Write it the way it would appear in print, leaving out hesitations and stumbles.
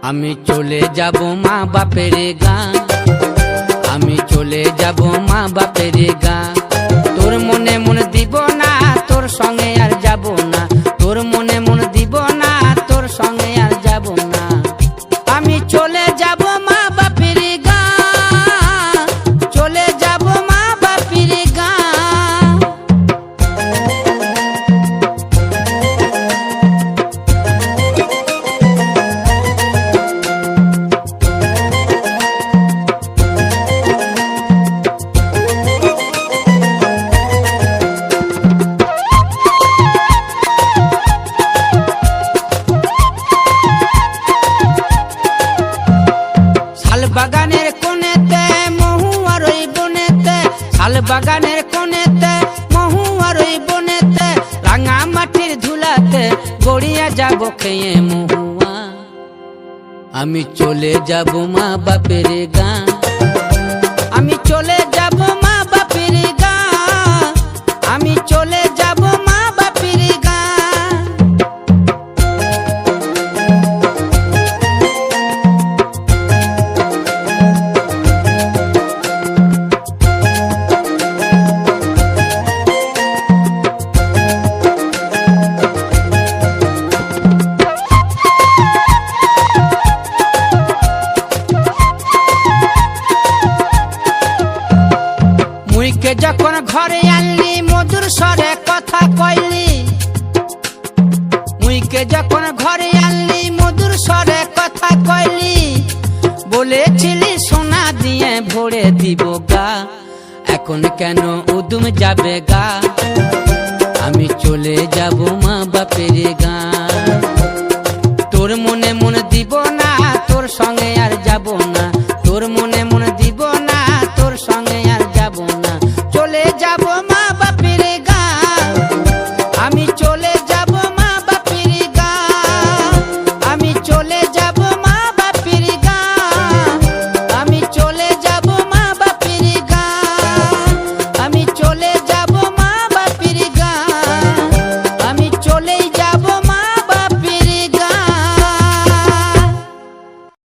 আমি চলে যাব মা বাপের গাঁ, আমি চলে যাব মা বাপের গাঁ। তোর মনে মন দিব না, তোর সঙ্গে আর যাব না। তোর মনে মন দিব না, তোর সঙ্গে আর যাব না। আমি চলে যাব মা বাপের গাঁ, চলে যাব মা বাপের গাঁ। বাগানের কোণেতে মহুয়ার ওই বনেতে, শাল বাগানের কোণেতে মহুয়ার ওই বনেতে, রাঙা মাটির ধুলাতে গড়িয়া যাব খেয়ে মহুয়া। আমি চলে যাব মা বাপের গাঁ, আমি চলে যাব মা বাপের গাঁ, আমি চলে যাব মা বাপের গাঁ। মুইকে যখন ঘরে আনলি মধুর স্বরে কথা কইলি, মুইকে যখন ঘরে আনলি মধুর স্বরে কথা কইলি, বলেছিলি সোনা দিয়ে ভরে দিব গা, এখন কেন উদুম যাবে গা। আমি চলে যাব মা বাপের গাঁ, তোর মনে মন দিব না, তোর সঙ্গে আর যাব না।